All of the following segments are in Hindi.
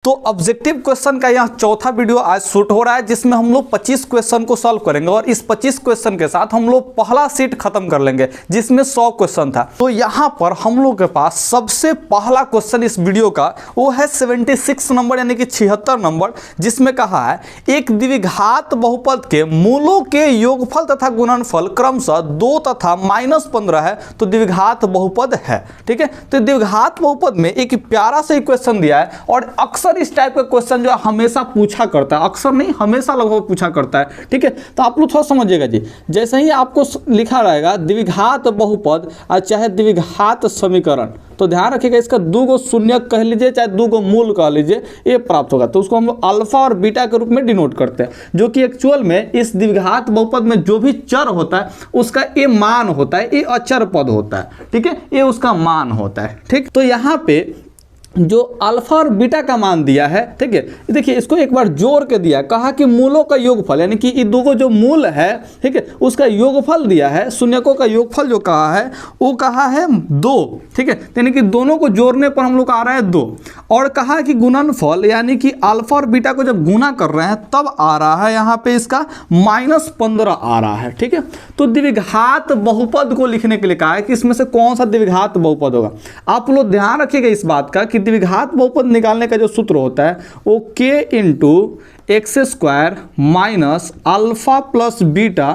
तो ऑब्जेक्टिव क्वेश्चन का यह चौथा वीडियो आज शूट हो रहा है, जिसमें हम लोग 25 क्वेश्चन को सॉल्व करेंगे और इस 25 क्वेश्चन के साथ हम लोग पहला सेट खत्म कर लेंगे जिसमें 100 क्वेश्चन था। तो यहाँ पर हम लोग के पास सबसे पहला क्वेश्चन इस वीडियो का वो है 76 नंबर यानी कि 76 नंबर, जिसमें कहा है एक द्विघात बहुपद के मूलों के योगफल तथा गुणनफल क्रमशः 2 तथा -15 है तो द्विघात बहुपद है। ठीक है, तो द्विघात बहुपद में एक प्यारा सा क्वेश्चन दिया है और अक्सर इस टाइप का क्वेश्चन जो हमेशा पूछा करता है, अक्सर नहीं हमेशा लगभग पूछा करता है। ठीक है, तो आप लोग थोड़ा समझिएगा जी, जैसे ही आपको लिखा रहेगा द्विघात बहुपद और चाहे द्विघात समीकरण, तो ध्यान रखिएगा इसका 2 गो शून्य कह लीजिए चाहे 2 गो मूल कह लीजिए, ये प्राप्त होगा। तो उसको हम लोग अल्फा और बीटा के रूप में डिनोट करते हैं, जो कि एक्चुअल में इस द्विघात बहुपद में जो भी चर होता है उसका ये मान होता है, ये अचर पद होता है। ठीक है, ये उसका मान होता है। ठीक, तो यहाँ पे जो अल्फा और बीटा का मान दिया है, ठीक है, देखिए इसको एक बार जोड़ के दिया, कहा कि मूलों का योगफल यानी कि ये 2 गो जो मूल है, ठीक है, उसका योगफल दिया है, शून्यकों का योगफल जो कहा है वो कहा है 2। ठीक है, यानी कि दोनों को जोड़ने पर हम लोग का आ रहा है 2, और कहा कि गुणनफल यानी कि अल्फा और बीटा को जब गुना कर रहे हैं तब आ रहा है यहाँ पे इसका -15 आ रहा है। ठीक है, तो द्विघात बहुपद को लिखने के लिए कहा है कि इसमें से कौन सा द्विघात बहुपद होगा। आप लोग ध्यान रखिएगा इस बात का कि द्विघात बहुपद निकालने का जो सूत्र होता है वो k into x square minus alpha plus beta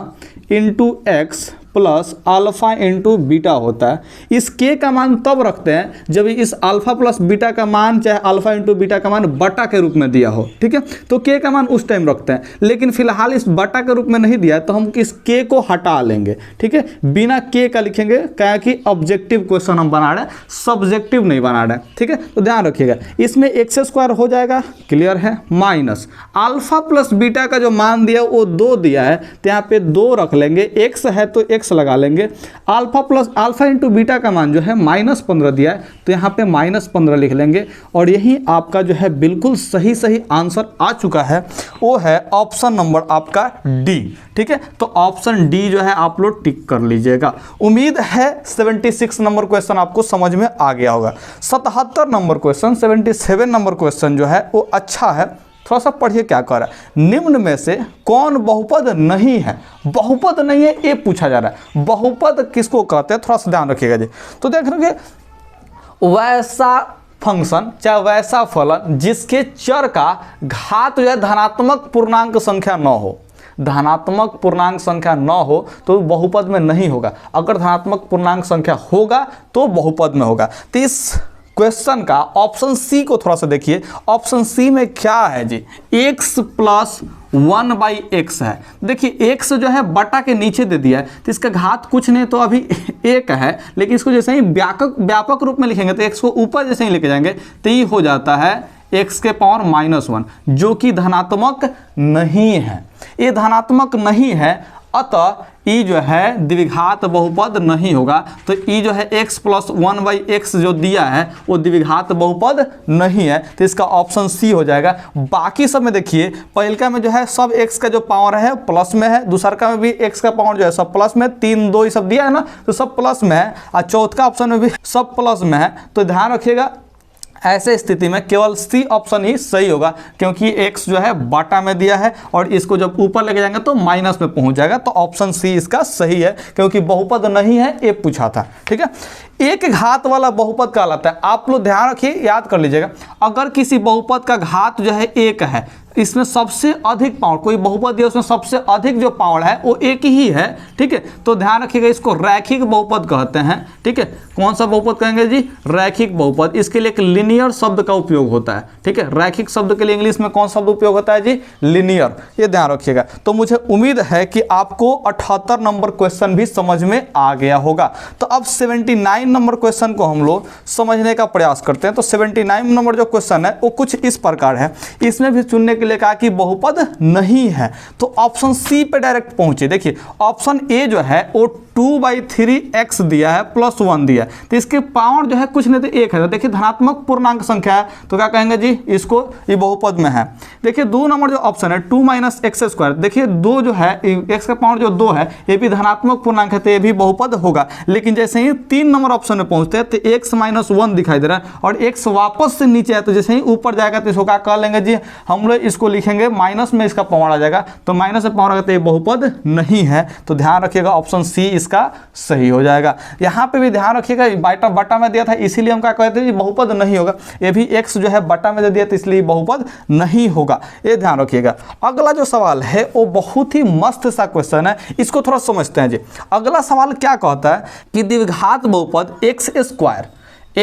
into x plus alpha into beta होता है। इस k का मान तब रखते हैं जब इस अल्फा प्लस बीटा का मान चाहे अल्फा इंटू बीटा का मान बटा के रूप में दिया हो। ठीक है, तो k का मान उस टाइम रखते हैं, लेकिन फिलहाल इस बटा के रूप में नहीं दिया तो हम इस k को हटा लेंगे। ठीक है, बिना k का लिखेंगे, क्या कि ऑब्जेक्टिव क्वेश्चन हम बना रहे हैं, सब्जेक्टिव नहीं बना रहे हैं। ठीक है, तो ध्यान रखिएगा इसमें एक्स स्क्वायर हो जाएगा, क्लियर है, माइनस अल्फा प्लस बीटा का जो मान दिया वो 2 दिया है तो यहाँ पे 2 रख लेंगे, x है तो x लगा लेंगे, अल्फा इंटू बीटा का मान जो है -15 दिया है तो यहाँ पे -15 लिख लेंगे, और यही आपका जो है बिल्कुल सही आंसर आ चुका है, वो है ऑप्शन नंबर आपका डी। ठीक है, तो ऑप्शन डी जो है आप लोग टिक कर लीजिएगा। उम्मीद है 76 नंबर क्वेश्चन आपको समझ में आ गया होगा। 77 नंबर क्वेश्चन, 77 नंबर क्वेश्चन जो है वो अच्छा है, थोड़ा सा पढ़िए क्या कर रहा है। निम्न में से कौन बहुपद नहीं है? बहुपद नहीं है ये पूछा जा रहा है। बहुपद किसको कहते हैं थोड़ा सा ध्यान रखिएगा जी। तो देख रहे वैसा फंक्शन चाहे वैसा फलन जिसके चर का घात जो है धनात्मक पूर्णांक संख्या न हो, धनात्मक पूर्णांक संख्या न हो तो बहुपद में नहीं होगा, अगर धनात्मक पूर्णांक संख्या होगा तो बहुपद में होगा। तो इस क्वेश्चन का ऑप्शन सी को थोड़ा सा देखिए, ऑप्शन सी में क्या है जी, x प्लस 1/x है। देखिए x जो है बटा के नीचे दे दिया है तो इसका घात कुछ नहीं तो अभी 1 है, लेकिन इसको जैसे ही व्यापक रूप में लिखेंगे तो x को ऊपर जैसे ही लेके जाएंगे तो ये हो जाता है x के पावर -1, जो कि धनात्मक नहीं है। ये धनात्मक नहीं है, अतः ई जो है द्विघात बहुपद नहीं होगा। तो ई जो है x प्लस 1/x जो दिया है वो द्विघात बहुपद नहीं है, तो इसका ऑप्शन सी हो जाएगा। बाकी सब में देखिए, पहलका में जो है सब x का जो पावर है प्लस में है, दूसरका में भी x का पावर जो है सब प्लस में, 3 2 ये सब दिया है ना तो सब प्लस में है, और चौथा ऑप्शन में भी सब प्लस में है। तो ध्यान रखिएगा ऐसे स्थिति में केवल सी ऑप्शन ही सही होगा, क्योंकि x जो है बटा में दिया है और इसको जब ऊपर लेके जाएंगे तो माइनस में पहुंच जाएगा। तो ऑप्शन सी इसका सही है, क्योंकि बहुपद नहीं है ये पूछा था। ठीक है, एक घात वाला बहुपद कहलाता है। आप लोग ध्यान रखिए, याद कर लीजिएगा, अगर किसी बहुपद का घात जो है 1 है, इसमें सबसे अधिक पावर, कोई बहुपद है उसमें सबसे अधिक जो पावर है वो 1 ही है। ठीक है, तो ध्यान रखिएगा इसको रैखिक बहुपद कहते हैं। ठीक है, कौन सा बहुपद कहेंगे जी? रैखिक बहुपद। इसके लिए एक लिनियर शब्द का उपयोग होता है। ठीक है, रैखिक शब्द के लिए इंग्लिश में कौन शब्द उपयोग होता है जी? लिनियर। ये ध्यान रखिएगा। तो मुझे उम्मीद है कि आपको 78 नंबर क्वेश्चन भी समझ में आ गया होगा। तो अब 79 नंबर क्वेश्चन को हम लोग समझने का प्रयास करते हैं। तो 79 नंबर जो क्वेश्चन है वो कुछ इस प्रकार है, इसमें भी चुनने के लिए कहा कि बहुपद नहीं है, तो ऑप्शन सी पे डायरेक्ट पहुंचे। देखिए ऑप्शन ए जो है वो 2/3x दिया है प्लस 1 दिया है, तो इसके पावर जो है कुछ नहीं तो 1 है। तो देखिए धनात्मक पूर्णांक संख्या है तो क्या कहेंगे जी, इसको ये बहुपद में है। देखिए 2 नंबर जो ऑप्शन है 2 - x², देखिए 2 जो है x का पावर जो 2 है ये भी धनात्मक पूर्णांक है तो ये भी बहुपद होगा। लेकिन जैसे ही 3 नंबर ऑप्शन में पहुंचते हैं तो x - 1 दिखाई दे रहा है और x वापस से नीचे है, तो जैसे ही ऊपर जाएगा तो इसको क्या कर लेंगे जी, हम लोग इसको लिखेंगे माइनस में इसका पावर आ जाएगा, तो माइनस से पावर आ तो ये बहुपद नहीं है। तो ध्यान रखिएगा ऑप्शन सी इसका सही हो जाएगा। यहाँ पे भी ध्यान रखिएगा बाटा बटा में दिया था इसलिए हम क्या कहते हैं बहुपद नहीं होगा, ये भी x जो है बटा में दे दिया तो इसलिए बहुपद नहीं होगा, ये ध्यान रखिएगा। अगला जो सवाल है वो बहुत ही मस्त सा क्वेश्चन है, इसको थोड़ा समझते हैं जी। अगला सवाल क्या कहता है कि द्विघात बहुपद x² -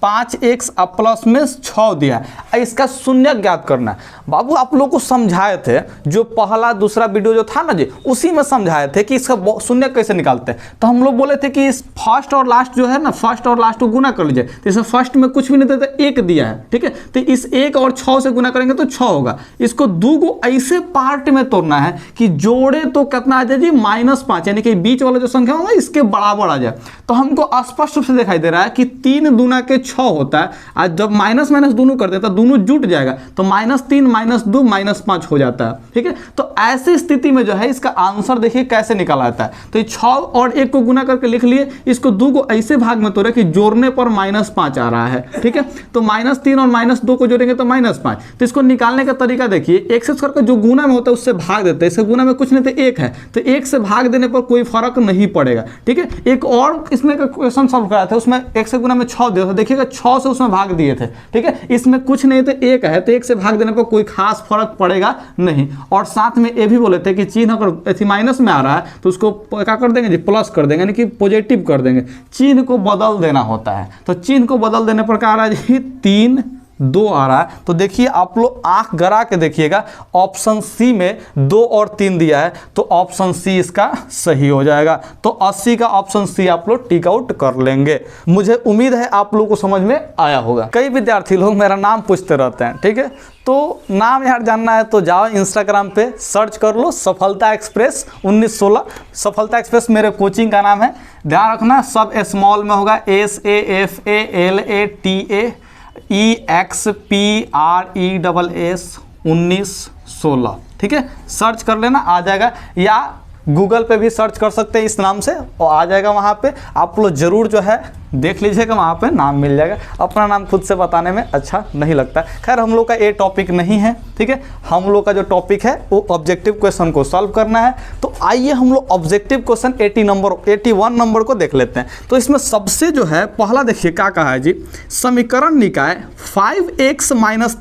5x अब प्लस में 6 दिया है, इसका शून्य ज्ञात करना है। बाबू आप लोग को समझाए थे जो पहला दूसरा वीडियो जो था ना जी, उसी में समझाए थे कि इसका शून्य कैसे निकालते हैं। तो हम लोग बोले थे कि इस फर्स्ट और लास्ट जो है ना, फर्स्ट और लास्ट को गुना कर लीजिए, तो इसमें फर्स्ट में कुछ भी नहीं देता, 1 दिया है, ठीक है। तो इस 1 और 6 से गुना करेंगे तो 6 होगा। इसको 2 को ऐसे पार्ट में तोड़ना है कि जोड़े तो कितना आ जाए जी, -5, यानी कि बीच वाला जो संख्या होगा इसके बराबर आ जाए। तो हमको स्पष्ट रूप से दिखाई दे रहा है कि 3 दूना के 6 होता है, आज जब माइनस माइनस दोनों कर देता है दोनों जुट जाएगा, तो -3 - 2 -5 हो जाता है, ठीक है। तो ऐसी स्थिति में जो है इसका आंसर देखिए कैसे निकाला जाता है। तो 6 और 1 को गुना करके लिख लिए, इसको 2 को ऐसे भाग में तोड़े कि जोड़ने पर -5 आ रहा है, ठीक है। तो -3 और -2 को जोड़ेंगे तो -5। तो इसको निकालने का तरीका देखिए, x² का जो गुना में होता है उससे भाग देते हैं, इससे गुना में कुछ नहीं तो 1 है, तो 1 से भाग देने पर कोई फर्क नहीं पड़ेगा, ठीक है। एक और इसमें का क्वेश्चन सॉल्व कराया था, उसमें 1 से गुना में 6 दिया था, देखिएगा 6 से उसमें भाग दिए थे, ठीक है। इसमें कुछ नहीं तो 1 है, तो 1 से भाग देने पर कोई खास फर्क पड़ेगा नहीं। और साथ में ये भी बोले थे कि चिन्ह अगर माइनस में आ रहा है तो उसको क्या कर देंगे जी, प्लस कर देंगे, यानी कि पॉजिटिव कर देंगे, चिन्ह को बदल देना होता है। तो चिन्ह को बदल देने पर क्या आ रहा है जी, 3 2 आ रहा है। तो देखिए आप लोग आंख गड़ा के देखिएगा, ऑप्शन सी में 2 और 3 दिया है, तो ऑप्शन सी इसका सही हो जाएगा। तो 80 का ऑप्शन सी आप लोग टिक आउट कर लेंगे। मुझे उम्मीद है आप लोगों को समझ में आया होगा। कई विद्यार्थी लोग मेरा नाम पूछते रहते हैं, ठीक है। तो नाम यार जानना है तो जाओ इंस्टाग्राम पे सर्च कर लो सफलता एक्सप्रेस 1916। सफलता एक्सप्रेस मेरे कोचिंग का नाम है, ध्यान रखना सब स्मॉल में होगा, SAFALATAEXPRESS 1916, ठीक है। सर्च कर लेना आ जाएगा, या गूगल पे भी सर्च कर सकते हैं इस नाम से और आ जाएगा। वहाँ पे आप लोग जरूर जो है देख लीजिएगा, वहाँ पे नाम मिल जाएगा। अपना नाम खुद से बताने में अच्छा नहीं लगता। खैर हम लोग का ये टॉपिक नहीं है, ठीक है। हम लोग का जो टॉपिक है वो ऑब्जेक्टिव क्वेश्चन को सॉल्व करना है। तो आइए हम लोग ऑब्जेक्टिव क्वेश्चन 81 नंबर को देख लेते हैं। तो इसमें सबसे जो है पहला देखिए क्या कहा है जी, समीकरण निकाय 5x -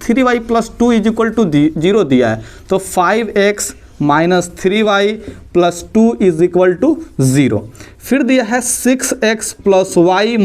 3y + 2 = 0 दिया है। तो 5x - 3y + 2 = 0। फिर दिया है 6x + y -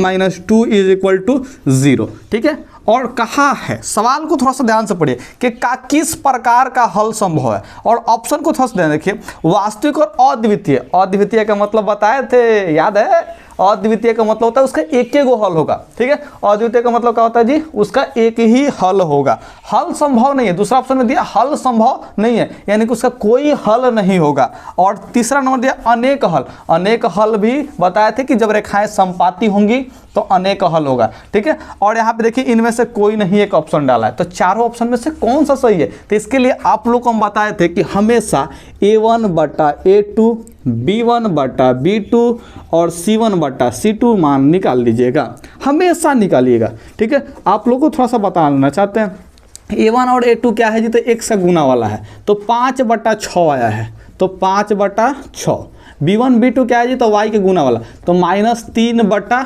2 = 0, ठीक है। और कहा है, सवाल को थोड़ा सा ध्यान से पढ़िए कि किस प्रकार का हल संभव है, और ऑप्शन को थोड़ा सा ध्यान रखिए। वास्तविक और अद्वितीय, अद्वितीय का मतलब बताए थे, याद है। अद्वितीय का मतलब होता है उसका एक ही गो हल होगा, ठीक है। अद्वितीय का मतलब क्या होता है जी, उसका एक ही हल होगा। हल संभव नहीं है, दूसरा ऑप्शन में दिया हल संभव नहीं है, यानी कि उसका कोई हल नहीं होगा। और तीसरा नंबर दिया अनेक हल, अनेक हल भी बताए थे कि जब रेखाएं संपाती होंगी तो अनेक हल होगा, ठीक है। और यहाँ पे देखिए इनमें से कोई नहीं एक ऑप्शन डाला है, तो चारों ऑप्शन में से कौन सा सही है। तो इसके लिए आप लोग को हम बताए थे कि हमेशा A1/A2 B1/B2 और C1/C2 मान निकाल लीजिएगा, हमेशा निकालिएगा, ठीक है। आप लोग को थोड़ा सा बताना चाहते हैं, A1 और A2 क्या है जी, तो x का गुना वाला है, तो 5/6 आया है, तो 5/6। B1 B2 क्या है जी, तो y के गुना वाला, तो -3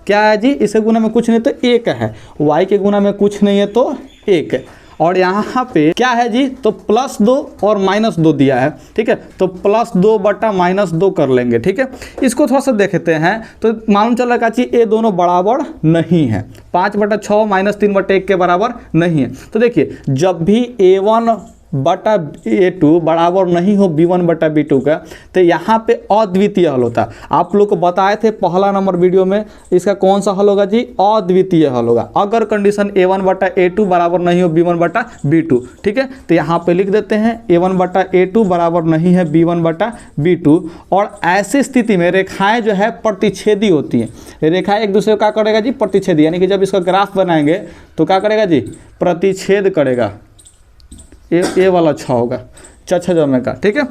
क्या है जी, इसे गुना में कुछ नहीं तो 1 है, y के गुना में कुछ नहीं है तो 1 है। और यहाँ पे क्या है जी, तो +2 और -2 दिया है, ठीक है। तो +2/-2 कर लेंगे, ठीक है। इसको थोड़ा सा देखते हैं, तो मालूम चल रहा है कि ये दोनों बराबर नहीं है, 5/6 -3/1 के बराबर नहीं है। तो देखिए जब भी A1 बटा A2 बराबर नहीं हो B1 बटा B2 का, तो यहाँ पे अद्वितीय हल होता है। आप लोग को बताए थे पहला नंबर वीडियो में, इसका कौन सा हल होगा जी? अद्वितीय हल होगा अगर कंडीशन A1 बटा A2 बराबर नहीं हो B1 बटा B2। ठीक है, तो यहाँ पे लिख देते हैं A1 बटा A2 बराबर नहीं है B1 बटा B2। और ऐसी स्थिति में रेखाएं जो है प्रतिच्छेदी होती हैं। रेखाएं एक दूसरे को क्या करेगा जी? प्रतिच्छेदी, यानी कि जब इसका ग्राफ बनाएंगे तो क्या करेगा जी? प्रतिच्छेद करेगा। ये वाला अच्छा होगा, अच्छा जमे का। ठीक है,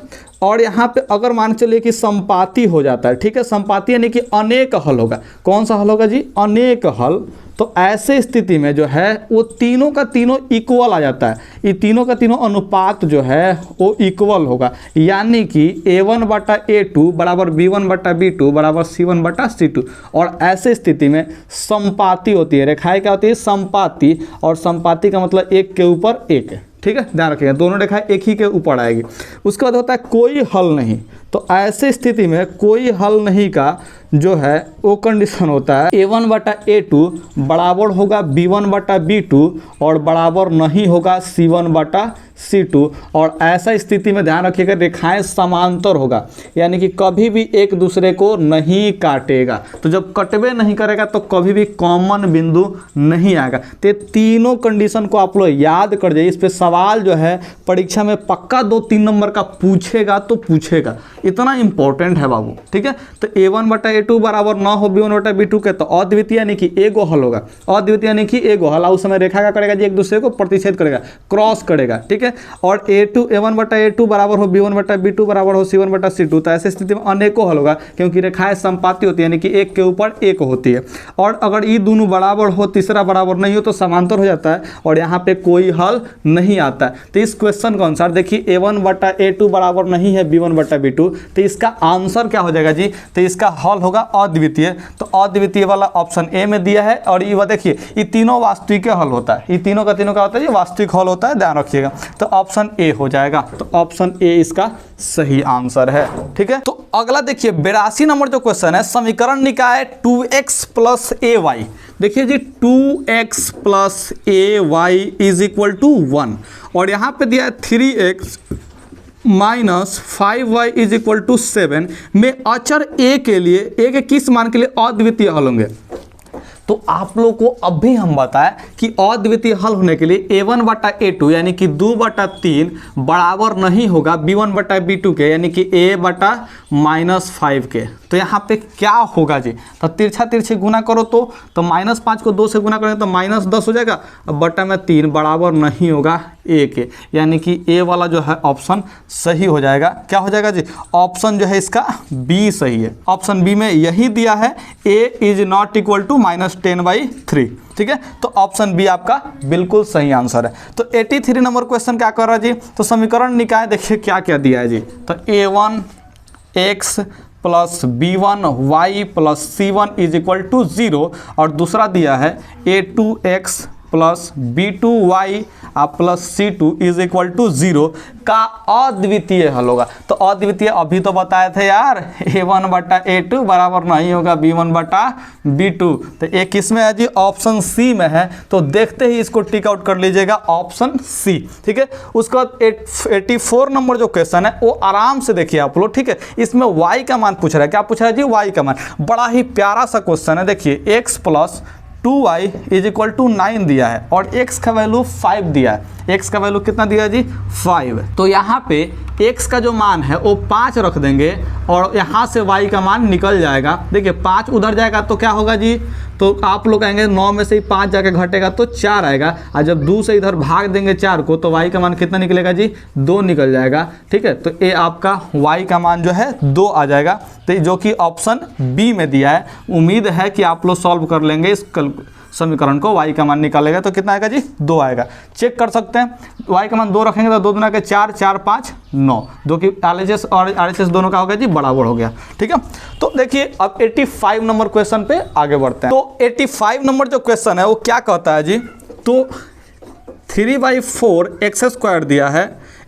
और यहाँ पे अगर मान चलिए कि संपाती हो जाता है, ठीक है, संपाती यानी कि अनेक हल होगा। कौन सा हल होगा जी? अनेक हल। तो ऐसे स्थिति में जो है वो तीनों का तीनों इक्वल आ जाता है। ये तीनों का तीनों अनुपात जो है वो इक्वल होगा, यानी कि A1 बटा A2 बराबर B1 बटा B2 बराबर C1 बटा C2। और ऐसे स्थिति में संपाती होती है। रेखाएं क्या होती है? संपाती। और संपाती का मतलब एक के ऊपर एक है। ठीक है, ध्यान रखिएगा, दोनों रेखाएं एक ही के ऊपर आएगी। उसके बाद होता है कोई हल नहीं। तो ऐसे स्थिति में कोई हल नहीं का जो है वो कंडीशन होता है A1 बटा A2 बराबर होगा B1 बटा B2 और बराबर नहीं होगा C1 बटा C2। और ऐसा स्थिति में ध्यान रखिएगा रेखाएं समांतर होगा, यानी कि कभी भी एक दूसरे को नहीं काटेगा। तो जब कटवे नहीं करेगा तो कभी भी कॉमन बिंदु नहीं आएगा। तो तीनों कंडीशन को आप लोग याद कर जाइए। इस पे सवाल जो है परीक्षा में पक्का 2-3 नंबर का पूछेगा तो पूछेगा, इतना इंपॉर्टेंट है बाबू। ठीक है, तो A1 बटा A2 बराबर ना हो B1 बटा B2 के, तो अद्वितीय यानी कि एगो हल होगा। अद्वितीय यानी कि एगो हल, उस समय रेखा का करेगा जी? एक दूसरे को प्रतिच्छेद करेगा, क्रॉस करेगा। ठीक है, और A1 बटा A2 बराबर हो B1 बटा B2 बराबर हो C1 बटा C2। तो ऐसे स्थिति में अनेकों हल होगा, क्योंकि रेखाएं संपाती होती है, यानी कि एक के ऊपर एक होती है। और अगर ये दोनों बराबर हो, तीसरा बराबर नहीं हो, तो समांतर हो जाता है और यहाँ पे कोई हल नहीं आता है। तो इस क्वेश्चन के अनुसार देखिए A1 बटा A2 बराबर नहीं है B1 बटा B2, तो इसका आंसर क्या हो जाएगा जी? तो इसका हल होगा अद्वितीय। तो अद्वितीय वाला ऑप्शन ए में दिया है। और ये देखिए ये तीनों वास्तविक हल होता है, ये तीनों का तीनों का होता है, ये वास्तविक हल होता है, ध्यान रखिएगा। तो ऑप्शन ए हो जाएगा। तो ऑप्शन ए इसका सही आंसर है। ठीक है, तो अगला देखिए 82 नंबर जो क्वेश्चन है, समीकरण निकाय 2x प्लस ay। देखिए जी 2x plus ay is equal to 1 और यहाँ पे दिया है 3x minus 5y is equal to 7 में अचर a के लिए, a के किस मान के लिए अद्वितीय हल होंगे? तो आप लोग को अभी हम बताएं कि अद्वितीय हल होने के लिए A1 बटा A2 यानी कि 2 बटा 3 बराबर नहीं होगा B1 बटा B2 के, यानी कि A बटा -5 के। तो यहाँ पे क्या होगा जी? तो तिरछा तिरछे गुना करो तो -5 को 2 से गुना करेंगे तो -10 हो जाएगा। अब बटा में 3 बराबर नहीं होगा A के, यानी कि A वाला जो है ऑप्शन सही हो जाएगा। क्या हो जाएगा जी? ऑप्शन जो है इसका B सही है। ऑप्शन B में यही दिया है A is not equal to -10/3। ठीक है, तो ऑप्शन बी आपका बिल्कुल सही आंसर है। तो 83 नंबर क्वेश्चन क्या कर रहा है जी? तो समीकरण निकाय देखिए क्या क्या दिया है जी। तो A1x plus B1y plus C1 is equal to 0 और दूसरा दिया है A2x plus B2y plus C2 is equal to 0 का अद्वितीय हल होगा। तो अद्वितीय अभी तो बताए थे यार, A1 बटा A2 बराबर नहीं होगा B1 बटा B2। तो ये किस में है जी? ऑप्शन सी में है। तो देखते ही इसको टिक आउट कर लीजिएगा, ऑप्शन सी। ठीक है, उसके बाद 84 नंबर जो क्वेश्चन है वो आराम से देखिए आप लोग। ठीक है, इसमें y का मान पूछ रहा है। क्या पूछ रहा है जी? y का मान। बड़ा ही प्यारा सा क्वेश्चन है। देखिए x plus 2y is equal to 9 दिया है और x का वैल्यू 5 दिया है। x का वैल्यू कितना दिया है जी? 5। तो यहाँ पे x का जो मान है वो 5 रख देंगे और यहाँ से y का मान निकल जाएगा। देखिए 5 उधर जाएगा तो क्या होगा जी? तो आप लोग कहेंगे 9 में से ही 5 जाके घटेगा तो 4 आएगा, और जब 2 से इधर भाग देंगे 4 को तो y का मान कितना निकलेगा जी? 2 निकल जाएगा। ठीक है, तो ये आपका y का मान जो है 2 आ जाएगा। तो जो कि ऑप्शन बी में दिया है। उम्मीद है कि आप लोग सॉल्व कर लेंगे इस समीकरण को। y का मान निकालेगा तो कितना आएगा जी? 2 आएगा। चेक कर सकते हैं, y का मान 2 रखेंगे तो 2 दूना के 4, 4 5 9, दो की LHS और RHS दोनों का हो गया जी बराबर हो गया। ठीक है, तो देखिए अब 85 नंबर क्वेश्चन पे आगे बढ़ते हैं। तो 85 नंबर जो क्वेश्चन है वो क्या कहता है जी? तो 3/4 x² दिया है,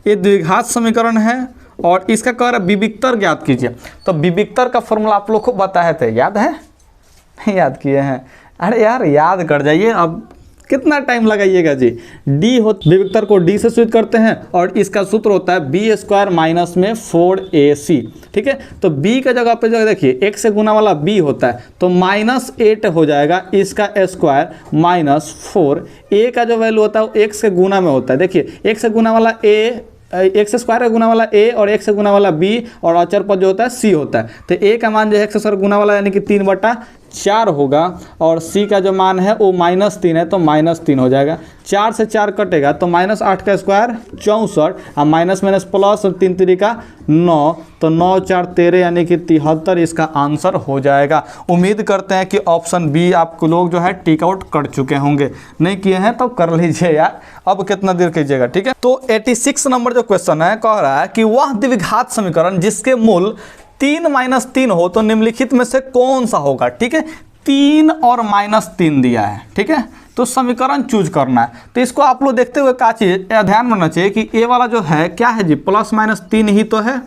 ये द्विघात समीकरण है और इसका कह रहा है विविक्तर ज्ञात कीजिए। तो विविक्तर का फॉर्मूला आप लोग को बताए थे, याद है? नहीं याद किए हैं? अरे यार याद कर जाइए, अब कितना टाइम लगाइएगा जी। डी हो विविक्तर को डी से स्विच करते हैं और इसका सूत्र होता है बी स्क्वायर माइनस में 4ac। ठीक है, तो b का जगह पे जो देखिए x से गुना वाला b होता है तो -8 हो जाएगा इसका स्क्वायर माइनस 4। a का जो वैल्यू होता है वो x के गुना में होता है। देखिए x से गुना वाला a, एक्स स्क्वायर का गुना वाला a और x से गुना वाला b और अचर पद जो होता है c होता है। तो a का मान जो है x स्क्वायर गुना वाला यानी कि 3/4 होगा और c का जो मान है वो -3 है तो -3 हो जाएगा। 4 से 4 कटेगा तो -8 का स्क्वायर 64 और माइनस माइनस प्लस 3 3 का 9 तो 9 4 13 यानी कि 73 इसका आंसर हो जाएगा। उम्मीद करते हैं कि ऑप्शन बी आपको लोग जो है टिक आउट कर चुके होंगे, नहीं किए हैं तो कर लीजिए यार, अब कितना देर कीजिएगा। ठीक है, तो 86 नंबर जो क्वेश्चन है कह रहा है कि वह द्विघात समीकरण जिसके मूल 3 - 3 हो तो निम्नलिखित में से कौन सा होगा। ठीक है, 3 और -3 दिया है। ठीक है, तो समीकरण चूज करना है। तो इसको आप लोग देखते हुए क्या चीज ध्यान रखना चाहिए कि ए वाला जो है क्या है जी, +-3 ही तो है।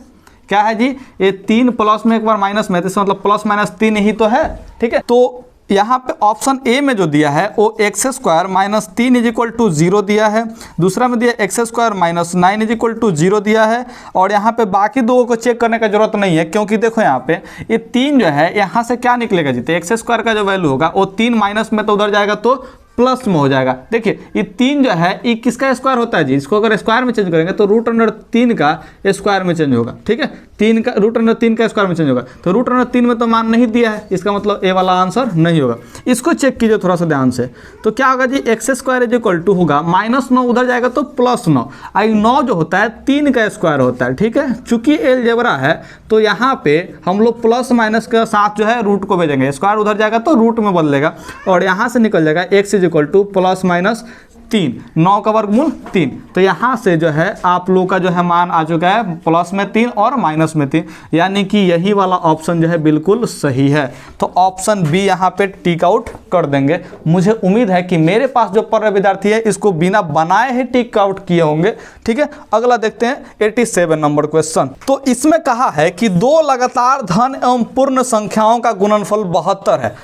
क्या है जी, ये 3 प्लस में एक बार माइनस में, तो इसका मतलब +-3 ही तो है। ठीक है, तो यहाँ पे ऑप्शन ए में जो दिया है वो x² - 3 = 0 दिया है। दूसरा में दिया x² - 9 = 0 दिया है। और यहाँ पे बाकी दो को चेक करने का जरूरत नहीं है क्योंकि देखो यहाँ पे ये 3 जो है यहाँ से क्या निकलेगा जी, तो x² का जो वैल्यू होगा वो 3 माइनस में तो उधर जाएगा तो प्लस में हो जाएगा। देखिए ये 3 जो है ये किसका स्क्वायर होता है जी, इसको अगर स्क्वायर में चेंज करेंगे तो √3 का स्क्वायर में चेंज होगा। ठीक है, 3 का √3 का स्क्वायर में चेंज होगा तो √3 में तो मान नहीं दिया है, इसका मतलब ए वाला आंसर नहीं होगा। इसको चेक कीजिए थोड़ा सा ध्यान से, तो क्या होगा जी, x² होगा -9 उधर जाएगा तो +9। आई 9 जो होता है 3 का स्क्वायर होता है। ठीक है, चूंकि अलजेब्रा है तो यहाँ पे हम लोग प्लस माइनस के साथ जो है रूट को भेजेंगे, स्क्वायर उधर जाएगा तो रूट में बदलेगा और यहाँ से निकल जाएगा x +-3, 9 का वर्गमूल 3। तो यहाँ से जो है आप लोग का जो है मान आ चुका है +3 और -3, यानी कि यही वाला ऑप्शन जो है बिल्कुल सही है। तो ऑप्शन बी यहाँ पे टिक आउट कर देंगे। मुझे उम्मीद है कि मेरे पास जो पढ़ रहे विद्यार्थी है इसको बिना बनाए ही टिक आउट किए होंगे। ठीक है, अगला देखते हैं 87 नंबर क्वेश्चन। तो इसमें कहा है कि 2 लगातार धन एवं पूर्ण संख्याओं का गुणनफल 72 है।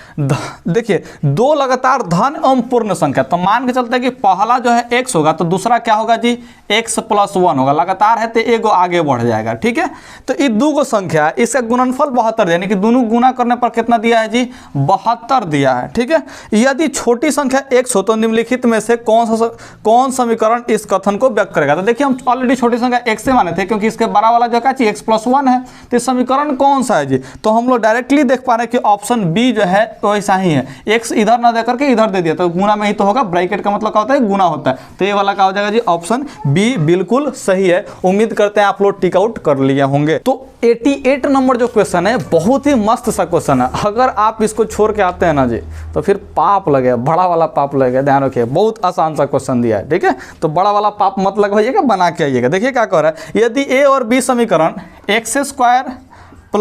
देखिए 2 लगातार धन एवं पूर्ण संख्या, तो मान के चलते हैं कि पहला जो है x होगा तो दूसरा क्या होगा जी, x + 1 होगा। लगातार है तो एगो आगे बढ़ जाएगा। ठीक है, तो ये 2 संख्या इसका गुणनफल 72 यानी कि दोनों गुना करने पर कितना दिया है जी, 72 दिया है। ठीक है, यदि छोटी संख्या x हो तो निम्नलिखित में से कौन समीकरण इस कथन को व्यक्त करेगा। तो देखिए हम ऑलरेडी छोटी संख्या x से माने थे क्योंकि इसके बड़ा वाला जो क्या चाहिए x + 1 है, तो समीकरण कौन सा है जी, तो हम लोग डायरेक्टली देख पा रहे हैं कि ऑप्शन बी जो है वैसा ही है। x इधर ना देकर के इधर दे दिया तो गुना में ही तो होगा, ब्रैकेट का मतलब क्या होता है, गुना होता है। तो ये वाला क्या हो जाएगा जी, ऑप्शन बी बिल्कुल सही है। उम्मीद करते हैं आप लोग टिक आउट कर लिए होंगे। तो 88 नंबर जो क्वेश्चन है बहुत ही मस्त सा क्वेश्चन है। अगर आप इसको छोड़ के आते हैं ना जी तो फिर पाप लगेगा, बड़ा वाला पाप लगेगा। ध्यान रखिए, बहुत आसान सा क्वेश्चन दिया है। ठीक है, तो बड़ा वाला पाप मत लगवाइएगा, बना के आइएगा। देखिए क्या कह रहा है, यदि a और b समीकरण x² -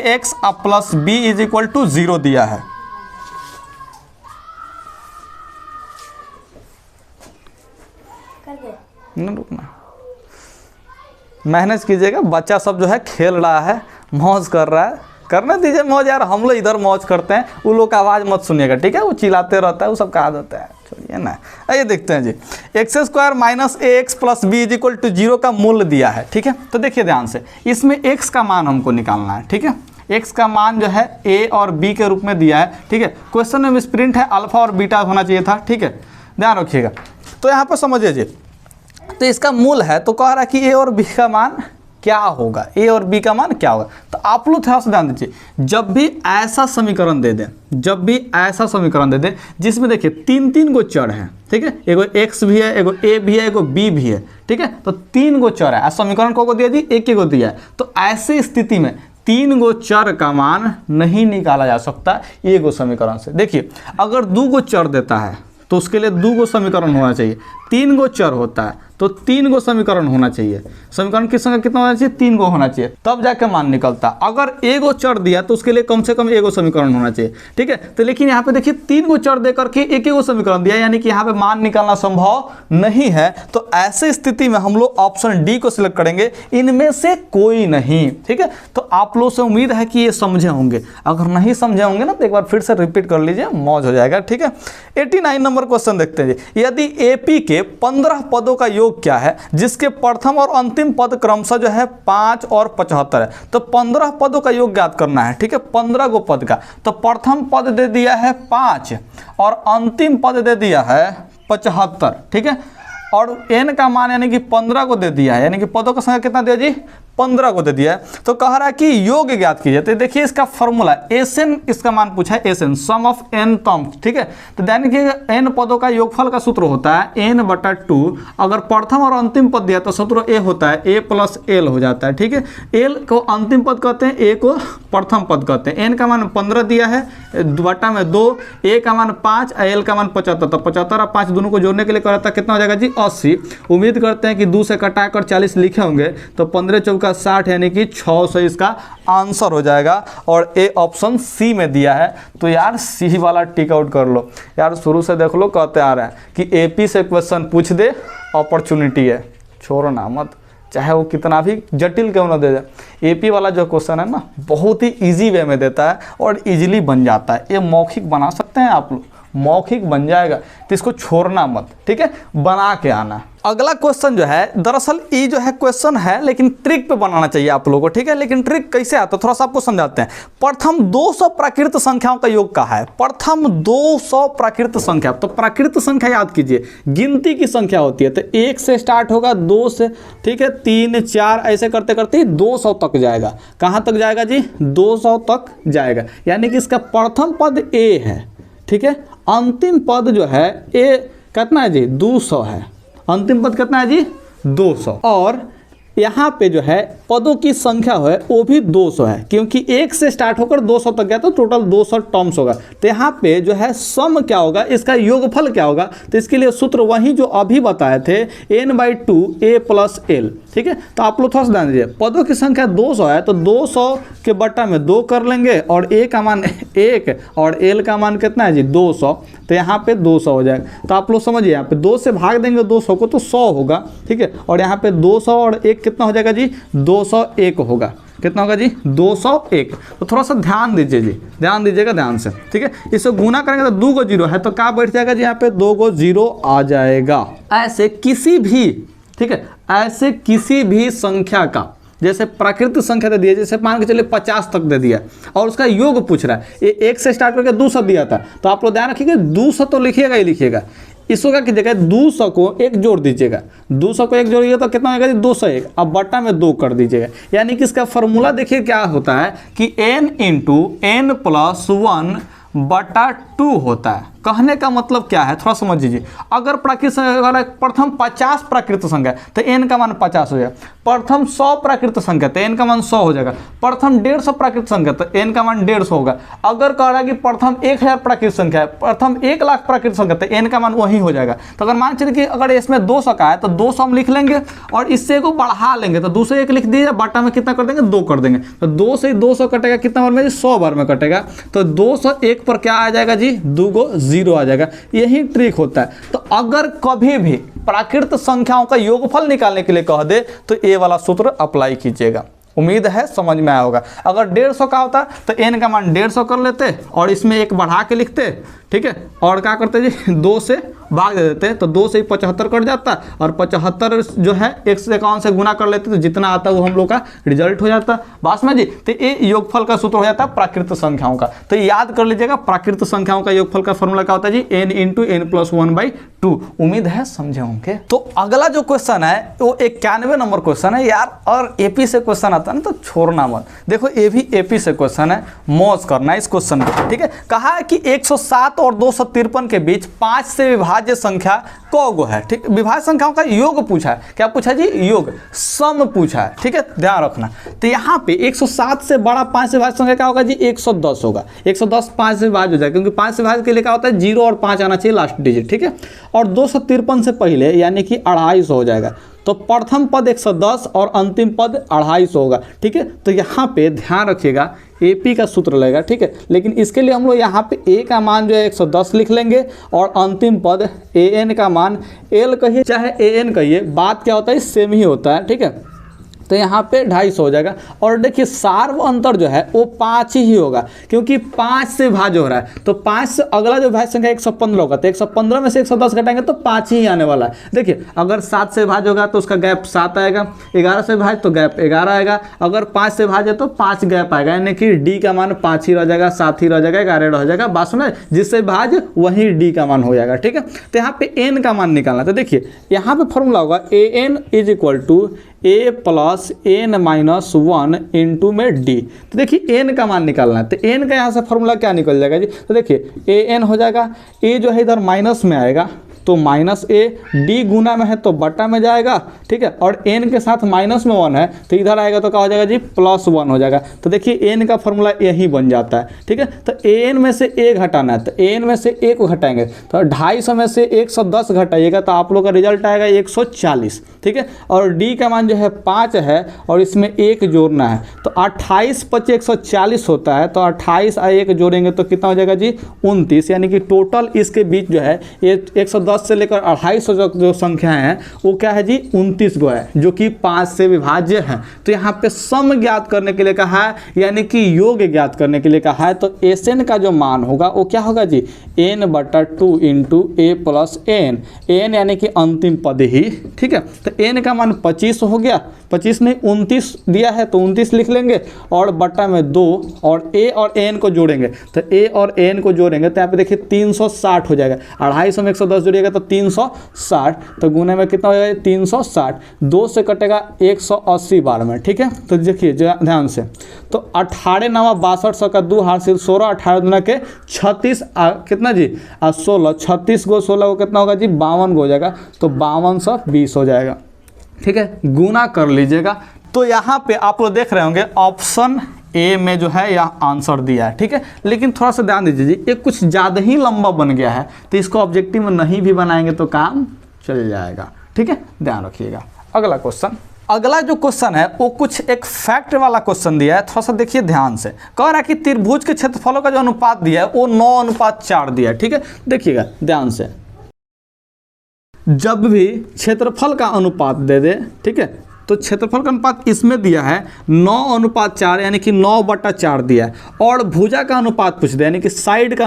ax + b = 0 दिया है। रुकना, मेहनत कीजिएगा, बच्चा सब जो है खेल रहा है, मौज कर रहा है, करने दीजिए मौज यार, हम लोग इधर मौज करते हैं, वो लोग का आवाज़ मत सुनिएगा। ठीक है, वो चिल्लाते रहता है, वो सब का आदत है, छोड़िए ना। आइए देखते हैं जी, x² - ax + b = 0 का मूल्य दिया है। ठीक है, तो देखिए ध्यान से, इसमें x का मान हमको निकालना है। ठीक है, x का मान जो है a और b के रूप में दिया है। ठीक है, क्वेश्चन में मिसप्रिंट है, अल्फा और बीटा होना चाहिए था। ठीक है, ध्यान रखिएगा। तो यहाँ पर समझिए जी, तो इसका मूल है तो कह रहा है कि a और b का मान क्या होगा, a और b का मान क्या होगा। तो आप लोग थोड़ा सा ध्यान दीजिए, जब भी ऐसा समीकरण दे दें, जब भी ऐसा समीकरण दे दें जिसमें देखिए 3 गो चर हैं। ठीक है, एगो x भी है, एगो a भी है, एगो b भी है। ठीक है, तो 3 गो चर है। समीकरण को दिया जी, एक गो दिया है। तो ऐसे स्थिति में 3 गो चर का मान नहीं निकाला जा सकता एगो समीकरण से। देखिए अगर 2 गो चर देता है तो उसके लिए 2 गो समीकरण होना चाहिए, 3 गो चर होता है तो 3 गो समीकरण होना चाहिए। समीकरण की संख्या कितना होना चाहिए? 3 गो होना चाहिए, तब जाके मान निकलता। अगर एगो चर दिया तो उसके लिए कम से कम एगो समीकरण होना चाहिए, ठीक है। तो लेकिन यहाँ पे देखिए 3 गो चर दे करके एक एगो समीकरण दिया, यानी कि यहाँ पे मान निकालना संभव नहीं है। तो ऐसे स्थिति में हम लोग ऑप्शन डी को सिलेक्ट करेंगे, इनमें से कोई नहीं, ठीक है। तो आप लोग से उम्मीद है कि ये समझे होंगे, अगर नहीं समझे होंगे ना तो एक बार फिर से रिपीट कर लीजिए, मौज हो जाएगा, ठीक है। 89 नंबर क्वेश्चन देखते हैं जी। यदि एपी के 15 पदों का योग क्या है जिसके प्रथम और अंतिम पद क्रमशः जो है 5 और 75 है, तो 15 पदों का योग ज्ञात करना है, ठीक है। 15 गो पद का, तो प्रथम पद दे दिया है 5 और अंतिम पद दे दिया है 75, ठीक है। और n का मान यानी कि 15 को दे दिया है, यानी कि पदों का संख्या कितना दिया जी? 15 को दे दिया है। तो कह रहा है कि योग ज्ञात कीजिए। तो देखिए इसका फॉर्मूला Sn, इसका मान पूछा है Sn, sum of n terms, ठीक है। तो यानी कि n पदों का योगफल का सूत्र होता है n/2। अगर प्रथम और अंतिम पद दिया तो सूत्र a होता है a + l हो जाता है, ठीक है। l को अंतिम पद कहते हैं, a को प्रथम पद कहते हैं। n का मान 15 दिया है, बटा में 2, a का मान 5 और l का मान 75। तो 75 और 5 दोनों को जोड़ने के लिए कह रहा था कितना हो जाएगा जी? 80। उम्मीद करते हैं कि 2 से कटाकर 40 लिखे होंगे, तो 15 चौका 60 यानी कि 600 इसका आंसर हो जाएगा। और ए ऑप्शन सी में दिया है, तो यार सी वाला टिक आउट कर लो यार, शुरू से देख लो कहते आ रहा है कि एपी से क्वेश्चन पूछ दे, अपॉर्चुनिटी है, छोड़ना मत, चाहे वो कितना भी जटिल क्यों ना दे दे। एपी वाला जो क्वेश्चन है ना बहुत ही इजी वे में देता है और इजीली बन जाता है। ये मौखिक बना सकते हैं आप लोग, मौखिक बन जाएगा, तो इसको छोड़ना मत, ठीक है, बना के आना। अगला क्वेश्चन जो है, दरअसल ये जो है क्वेश्चन है लेकिन ट्रिक पे बनाना चाहिए आप लोगों को, ठीक है। लेकिन ट्रिक कैसे आता है थोड़ा सा आपको समझाते हैं। प्रथम 200 प्राकृत संख्याओं का योग का है, प्रथम 200 प्राकृत संख्या। तो प्राकृत संख्या याद कीजिए, गिनती की संख्या होती है, तो 1 से स्टार्ट होगा, 2 से, ठीक है, 3 4 ऐसे करते करते 200 तक जाएगा। कहाँ तक जाएगा जी? 200 तक जाएगा। यानी कि इसका प्रथम पद a है, ठीक है। अंतिम पद जो है a कितना है जी? 200 है। अंतिम पद कितना है जी? 200। और यहाँ पे जो है पदों की संख्या है वो भी 200 है, क्योंकि 1 से स्टार्ट होकर 200 तक गया तो टोटल 200 टर्म्स होगा। तो यहाँ पे जो है सम क्या होगा, इसका योगफल क्या होगा? तो इसके लिए सूत्र वही जो अभी बताए थे, n/2 a + l, ठीक है। तो आप लोग थोड़ा सा ध्यान दीजिए, पदों की संख्या 200 है तो 200 के बट्टा में 2 कर लेंगे, और a का मान 1 और l का मान कितना है जी? 200। तो यहाँ पे 200 हो जाएगा। तो आप लोग समझिए, यहाँ पे 2 से भाग देंगे 200 को तो 100 होगा, ठीक है। और यहाँ पे 200 और 1 कितना हो जाएगा जी? 201 होगा। कितना होगा जी? 201। तो थोड़ा सा ध्यान दीजिए जी, ध्यान दीजिएगा ध्यान से, ठीक है। इसको गुना करेंगे तो 2 गो 0 है, तो क्या बैठ जाएगा जी? यहाँ पे 2 गो 0 आ जाएगा। ऐसे किसी भी, ठीक है, ऐसे किसी भी संख्या का, जैसे प्राकृतिक संख्या दे दिया, जैसे मान के चलिए 50 तक दे दिया और उसका योग पूछ रहा है, ये 1 से स्टार्ट करके 200 दिया था, तो आप लोग ध्यान रखिएगा 200 तो लिखिएगा ही लिखिएगा। इसको क्या कीजिएगा? 200 को 1 जोड़ दीजिएगा, 200 को 1 जोड़िएगा तो कितना होगा जी? 201। अब बट्टा में 2 कर दीजिएगा। यानी कि इसका फॉर्मूला देखिए क्या होता है कि n × n + 1/2 होता है। कहने का मतलब क्या है थोड़ा समझ लीजिए। अगर प्राकृत संख्या प्रथम 50 प्राकृत संख्या तो n का मान 50 हो जाएगा। प्रथम 100 प्राकृत संख्या तो n का मान 100 हो जाएगा। प्रथम 150 प्राकृत संख्या तो n का मान 150 होगा। अगर कह रहा है कि प्रथम 1000 प्राकृत संख्या है, प्रथम 1 लाख प्राकृत संख्या तो n का मान वही हो जाएगा। तो अगर मान चलिए कि अगर इसमें 200 का है तो 200 हम लिख लेंगे और इससे को बढ़ा लेंगे, तो 2 से 1 लिख दीजिए, बाटा में कितना कर देंगे? 2 कर देंगे। तो 2 से 200 कटेगा कितना बार में जी? 100 बार में कटेगा। तो 201 पर क्या आ जाएगा जी? 2 गो 0 आ जाएगा। यही ट्रिक होता है। तो अगर कभी भी प्राकृत संख्याओं का योगफल निकालने के लिए कह दे तो ये वाला सूत्र अप्लाई कीजिएगा। उम्मीद है समझ में आया होगा। अगर 150 का होता तो n का मान 150 कर लेते और इसमें 1 बढ़ा के लिखते, ठीक है, और क्या करते जी? 2 से भाग दे देते, तो 2 से ही 75 कट जाता और 75 जो है 151 से गुना कर लेते, तो जितना आता है वो हम लोग का रिजल्ट हो जाता। बात में जी, तो ये योगफल का सूत्र हो जाता है प्राकृत संख्याओं का। तो याद कर लीजिएगा, प्राकृत संख्याओं का योगफल का फॉर्मूला क्या होता है जी? n × n + 1/2। उम्मीद है समझे होंगे। तो अगला जो क्वेश्चन है वो 91 नंबर क्वेश्चन है यार, और एपी से क्वेश्चन आता है ना तो छोड़ना मत। देखो ये भी एपी से क्वेश्चन है, मौज करना इस क्वेश्चन को, ठीक है। कहा है कि 107 और 253 के बीच 5 से विभाजित विभाज्य संख्या कौ गो है। ठीक, विभाज्य संख्याओं का योग पूछा है। क्या पूछा जी? योग, सम पूछा है। ठीक है, ध्यान रखना। तो यहाँ पे 107 से बड़ा 5 से विभाज्य संख्या क्या होगा जी? 110 होगा। 110 5 से विभाज्य हो जाएगा, क्योंकि 5 से विभाज्य के लिए क्या होता है? 0 और 5 आना चाहिए लास्ट डिजिट। ठीक है, और 253 से पहले यानी कि 250 हो जाएगा। तो प्रथम पद 110 और अंतिम पद 250 होगा। ठीक है, तो यहाँ पे ध्यान रखिएगा एपी का सूत्र लगेगा। ठीक है, लेकिन इसके लिए हम लोग यहाँ पे ए का मान जो है 110 लिख लेंगे और अंतिम पद एन का मान, एल कहिए चाहे एन कहिए, बात क्या होता है? सेम ही होता है। ठीक है, तो यहाँ पे 250 हो जाएगा। और देखिए सार्व अंतर जो है वो 5 ही होगा, क्योंकि 5 से भाज्य हो रहा है। तो 5 से अगला जो भाज्य संख्या 115 होगा, तो 115 में से 110 घटाएंगे तो 5 ही आने वाला है। देखिए अगर 7 से भाज्य होगा तो उसका गैप 7 आएगा, 11 से भाज्य तो गैप 11 आएगा, अगर 5 से भाज्य तो 5 गैप आएगा, यानी कि डी का मान 5 ही रह जाएगा, 7 ही रह जाएगा, 11 रह जाएगा। बात सुना, जिससे भाज्य वही डी का मान हो जाएगा। ठीक है, तो यहाँ पे एन का मान निकालना। तो देखिए यहाँ पे फॉर्मूला होगा A N is equal to A plus N minus 1 into में डी। तो देखिए एन का मान निकालना है, तो एन का यहाँ से फॉर्मूला क्या निकल जाएगा जी? तो देखिए ए एन हो जाएगा, ए जो है इधर माइनस में आएगा तो माइनस ए, डी गुना में है तो बटा में जाएगा। ठीक है, और एन के साथ माइनस में 1 है तो इधर आएगा तो क्या हो जाएगा जी? +1 हो जाएगा। तो देखिए एन का फॉर्मूला यही बन जाता है। ठीक है, तो एन में से ए घटाना है, तो एन में से ए को घटाएंगे तो 250 में से 110 घटाइएगा तो आप लोग का रिजल्ट आएगा 140। ठीक है, और डी का मान जो है 5 है और इसमें 1 जोड़ना है, तो 28 + 5 140 होता है। तो 28 और 1 जोड़ेंगे तो कितना हो जाएगा जी? 29। यानी कि टोटल इसके बीच जो है ये 110 से लेकर 250 जो संख्याएं हैं वो क्या है जी? 29 गो है, जो कि 5 से विभाज्य है। तो यहाँ पे सम ज्ञात करने के लिए कहा है, यानी कि योग ज्ञात करने के लिए कहा है। तो एस एन का जो मान होगा वो क्या होगा जी? n/2 इंटू ए प्लस एन, एन यानी कि अंतिम पद ही। ठीक है, तो एन का मान 25 हो गया, 25 नहीं 29 दिया है तो 29 लिख लेंगे और बटा में 2 और ए और एन को जोड़ेंगे। तो ए और एन को जोड़ेंगे तो यहाँ पे देखिए 360 हो जाएगा। 250 में 110 जोड़िएगा तो 360, तो गुने में कितना हो जाएगा? 360। 2 से कटेगा 180 बार में। ठीक है, तो देखिए ध्यान से, तो 18 9 62 का 2 हासिल 16, 18 दुना के 36, कितना जी? 16, 36 गो 16 को कितना होगा जी? 52 गो हो जाएगा, तो 5220 हो जाएगा। ठीक है, गुना कर लीजिएगा। तो यहाँ पे आप लोग देख रहे होंगे ऑप्शन ए में जो है यह आंसर दिया है। ठीक है, लेकिन थोड़ा सा ध्यान दीजिए जी, ये कुछ ज़्यादा ही लंबा बन गया है, तो इसको ऑब्जेक्टिव में नहीं भी बनाएंगे तो काम चल जाएगा। ठीक है, ध्यान रखिएगा। अगला क्वेश्चन, अगला जो क्वेश्चन है वो कुछ एक फैक्ट वाला क्वेश्चन दिया है, थोड़ा सा देखिए ध्यान से। कह रहा है कि त्रिभुज के क्षेत्रफलों का जो अनुपात दिया है वो 9:4 दिया है। ठीक है, देखिएगा ध्यान से, जब भी क्षेत्रफल का अनुपात दे दे, ठीक है, तो क्षेत्रफल का अनुपात इसमें दिया है 9:4 यानी कि 9/4 दिया है, और भुजा का अनुपात पूछ दे यानी कि साइड का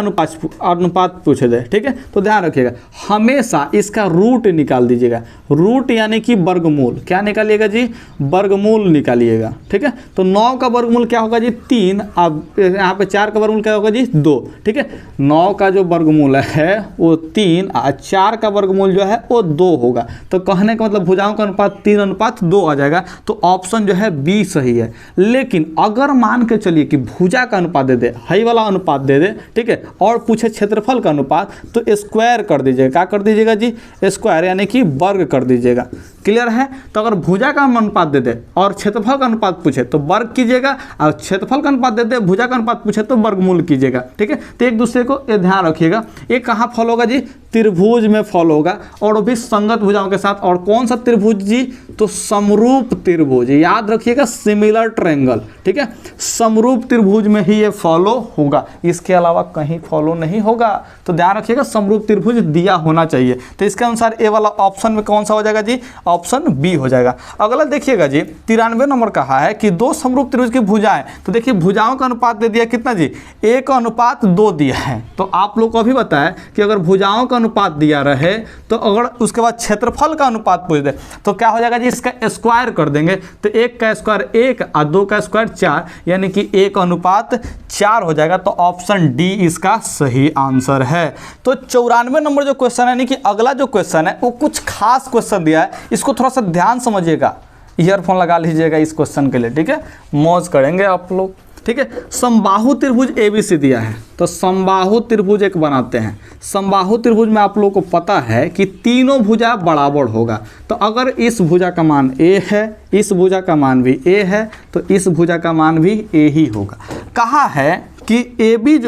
अनुपात पूछ दे। ठीक है, तो ध्यान रखिएगा हमेशा इसका रूट निकाल दीजिएगा। रूट यानी कि वर्गमूल, क्या निकालिएगा जी? वर्गमूल निकालिएगा। ठीक है, तो 9 का वर्गमूल क्या होगा जी? 3। अब यहाँ पे 4 का वर्गमूल क्या होगा जी? 2। ठीक है, 9 का जो वर्गमूल है वो 3 और 4 का वर्गमूल जो है वो 2 होगा। तो कहने का मतलब भुजाओं का अनुपात 3:2 आ जाएगा। तो ऑप्शन जो है बी सही है। लेकिन अगर मान के चलिए कि भुजा का अनुपात दे दे, हाई वाला अनुपात दे दे, ठीक है, और पूछे क्षेत्रफल का अनुपात, तो स्क्वायर कर दीजिएगा। क्या कर दीजिएगा जी? स्क्वायर यानी कि वर्ग कर दीजिएगा। क्लियर है? तो अगर भुजा का अनुपात दे दे और क्षेत्रफल का अनुपात पूछे तो वर्ग कीजिएगा, और क्षेत्रफल का अनुपात दे दे भुजा का अनुपात पूछे तो वर्गमूल कीजिएगा। ठीक है, तो एक दूसरे को ये ध्यान रखिएगा। ये कहाँ फॉलो होगा जी? त्रिभुज में फॉलो होगा, और वो भी संगत भुजाओं के साथ। और कौन सा त्रिभुज जी? तो समरूप त्रिभुज, याद रखिएगा, सिमिलर ट्रायंगल। ठीक है, समरूप त्रिभुज में ही ये फॉलो होगा, इसके अलावा कहीं फॉलो नहीं होगा। तो ध्यान रखिएगा समरूप त्रिभुज दिया होना चाहिए। तो इसके अनुसार ए वाला ऑप्शन में कौन सा हो जाएगा जी? ऑप्शन बी हो जाएगा। अगला देखिएगा जी 93 नंबर कहा है कि 2 समरूप त्रिभुज की भुजाएं, तो देखिए भुजाओं का अनुपात दे दिया कितना जी? 1:2 दिया है। तो आप लोग को अभी बताया कि अगर भुजाओं का अनुपात दिया रहे तो अगर उसके बाद क्षेत्रफल का अनुपात पूछ दे तो क्या हो जाएगा जी? इसका स्क्वायर कर देंगे, तो 1 का स्क्वायर 1 और 2 का स्क्वायर 4, यानी कि 1:4 हो जाएगा। तो ऑप्शन डी इसका सही आंसर है। तो 94 नंबर जो क्वेश्चन है, यानी कि अगला जो क्वेश्चन है वो कुछ खास क्वेश्चन दिया है, इसको थोड़ा सा ध्यान समझिएगा। ईयरफोन लगा लीजिएगा इस क्वेश्चन के लिए। ठीक है, मौज करेंगे आप लोग। ठीक है। समबाहु त्रिभुज ABC दिया है, तो समबाहु त्रिभुज एक बनाते हैं। समबाहु त्रिभुज में आप लोगों को पता है कि तीनों भुजा बराबर होगा। तो अगर इस भुजा का मान A है, इस भुजा का मान भी A है, तो इस भुजा का मान भी A ही होगा। कहा है कि AD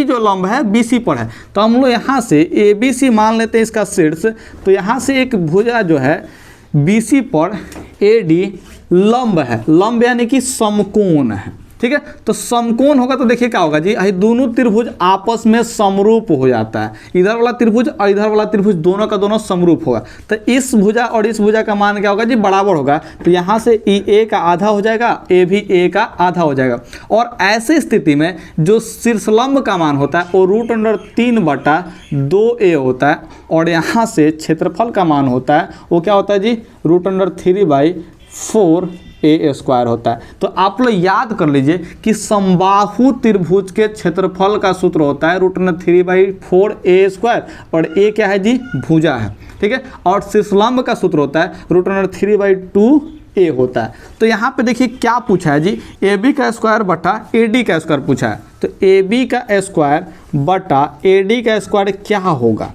जो लंब है BC पर है, तो हम लोग यहाँ से ABC मान लेते हैं इसका शीर्ष। तो यहाँ से एक भुजा जो है BC पर AD लंब है, लंब यानी कि समकोण है, ठीक है। तो समकोण होगा तो देखिए क्या होगा जी, दोनों त्रिभुज आपस में समरूप हो जाता है। इधर वाला त्रिभुज और इधर वाला त्रिभुज दोनों का दोनों समरूप होगा। तो इस भुजा और इस भुजा का मान क्या होगा जी, बराबर होगा। तो यहाँ से A का आधा हो जाएगा, A भी A का आधा हो जाएगा। और ऐसी स्थिति में जो शीर्षलंब का मान होता है वो √3/2A होता है। और यहाँ से क्षेत्रफल का मान होता है वो क्या होता है जी, √3/4A² होता है। तो आप लोग याद कर लीजिए कि समबाहु त्रिभुज के क्षेत्रफल का सूत्र होता है √3/4A² और A क्या है जी, भुजा है, ठीक है। और शीर्षलंब का सूत्र होता है √3/2A होता है। तो यहाँ पे देखिए क्या पूछा है जी, AB का स्क्वायर बटा AD का स्क्वायर पूछा है। तो AB का स्क्वायर बटा AD का स्क्वायर क्या होगा,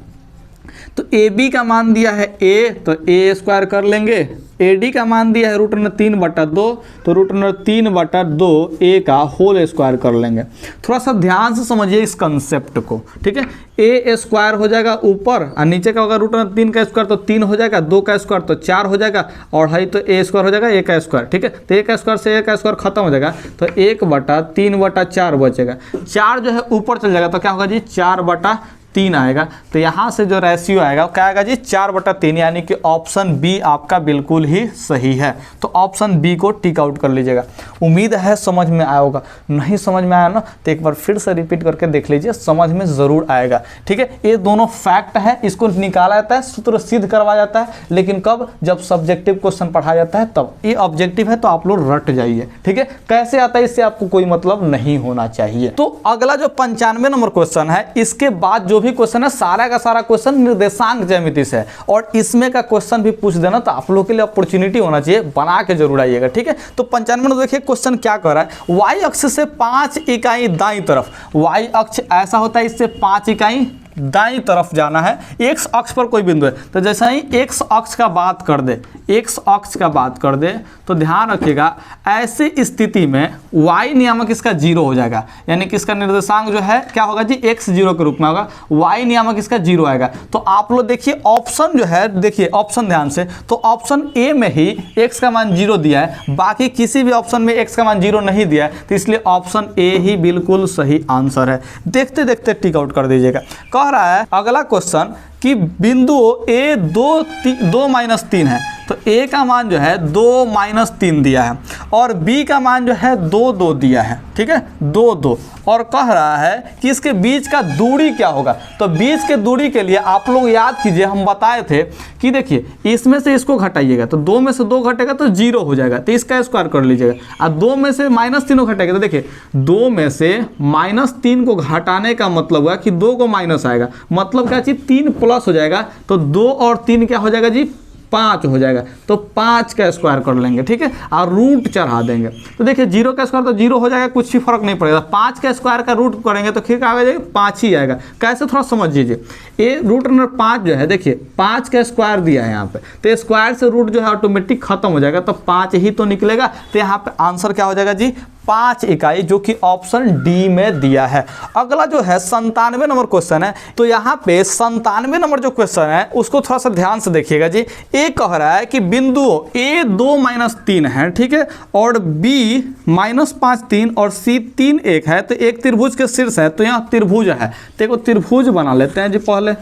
तो AB का मान दिया है A, तो A² कर लेंगे। AD का मान दिया है √3/2, तो √3/2A का होल स्क्वायर कर लेंगे। थोड़ा सा ध्यान से समझिए इस कंसेप्ट को, ठीक है। A² हो जाएगा ऊपर और नीचे का होगा √3 का स्क्वायर, तो 3 हो जाएगा, 2 का स्क्वायर तो 4 हो जाएगा, और है तो A² हो जाएगा, A का स्क्वायर, ठीक है। तो A का स्क्वायर से A का स्क्वायर खत्म हो जाएगा, तो 1/3/4 बचेगा। 4 जो है ऊपर चल जाएगा, तो क्या होगा जी, 4/3 आएगा। तो यहाँ से जो रेशियो आएगा क्या आएगा जी, 4/3, यानी कि ऑप्शन बी आपका बिल्कुल ही सही है। तो ऑप्शन बी को टिक आउट कर लीजिएगा। उम्मीद है समझ में आया होगा। नहीं समझ में आया ना तो एक बार फिर से रिपीट करके देख लीजिए, समझ में ज़रूर आएगा, ठीक है। ये दोनों फैक्ट है, इसको निकाला जाता है, सूत्र सिद्ध करवाया जाता है, लेकिन कब, जब सब्जेक्टिव क्वेश्चन पढ़ाया जाता है तब। ये ऑब्जेक्टिव है तो आप लोग रट जाइए, ठीक है। कैसे आता है इससे आपको कोई मतलब नहीं होना चाहिए। तो अगला जो 95 नंबर क्वेश्चन है, इसके बाद जो भी क्वेश्चन है सारा का सारा क्वेश्चन निर्देशांक ज्यामिति से है, और इसमें का क्वेश्चन भी पूछ देना तो आप लोग के लिए अपॉर्चुनिटी होना चाहिए, बना के जरूर आइएगा, ठीक है। तो 95 में देखिए क्वेश्चन क्या कर रहा है, वाई अक्ष से 5 इकाई दाईं तरफ, वाई अक्ष ऐसा होता है, इससे 5 इकाई दाईं तरफ जाना है। एक्स अक्ष पर कोई बिंदु है, तो जैसा ही एक्स अक्ष का बात कर दे, एक्स अक्ष का बात कर दे, तो ध्यान रखिएगा ऐसी स्थिति में y नियामक इसका 0 हो जाएगा, यानी कि इसका निर्देशांक जो है क्या होगा जी, x 0 के रूप में होगा, y नियामक इसका 0 आएगा। तो आप लोग देखिए ऑप्शन जो है, देखिए ऑप्शन ध्यान से, तो ऑप्शन ए में ही x का मान 0 दिया है, बाकी किसी भी ऑप्शन में x का मान 0 नहीं दिया है, तो इसलिए ऑप्शन ए ही बिल्कुल सही आंसर है। देखते देखते टिक आउट कर दीजिएगा। कह रहा है अगला क्वेश्चन कि बिंदु A 2-3 है, तो A का मान जो है 2-3 दिया है, और B का मान जो है 2-2 दिया है, ठीक है, 2-2, और कह रहा है कि इसके बीच का दूरी क्या होगा। तो बीच के दूरी के लिए आप लोग याद कीजिए, हम बताए थे कि देखिए इसमें से इसको घटाइएगा, तो 2 में से 2 घटेगा तो 0 हो जाएगा, तो इसका स्क्वायर कर लीजिएगा। और 2 में से -3 घटेगा, तो देखिए 2 में से -3 को घटाने का मतलब हुआ कि 2 को माइनस आएगा, मतलब क्या चीज 3 प्लस हो जाएगा, तो 2 और 3 क्या हो जाएगा जी, 5 हो जाएगा। तो 5 का स्क्वायर कर लेंगे, ठीक है, और रूट चढ़ा देंगे। तो देखिए 0 का स्क्वायर तो 0 हो जाएगा, कुछ भी फर्क नहीं पड़ेगा। 5 का स्क्वायर का रूट करेंगे तो फिर क्या आ जाएगा, 5 ही आएगा। कैसे, थोड़ा समझ लीजिए। ये √5 जो है, देखिए 5 का स्क्वायर दिया है यहाँ पे, तो स्क्वायर से रूट जो है ऑटोमेटिक खत्म हो जाएगा, तो 5 ही तो निकलेगा। तो यहाँ पे आंसर क्या हो जाएगा जी, 5 इकाई, जो कि ऑप्शन डी में दिया है। अगला जो है 97 नंबर क्वेश्चन है, तो यहाँ पे 97 नंबर जो क्वेश्चन है उसको थोड़ा सा ध्यान से देखिएगा जी। ए कह रहा है कि बिंदु A 2-3 है, ठीक है, और B -5-3 और C 3-1 है, तो एक त्रिभुज के शीर्ष है, तो यहाँ त्रिभुज है, तो एक त्रिभुज बना लेते हैं जी पहले।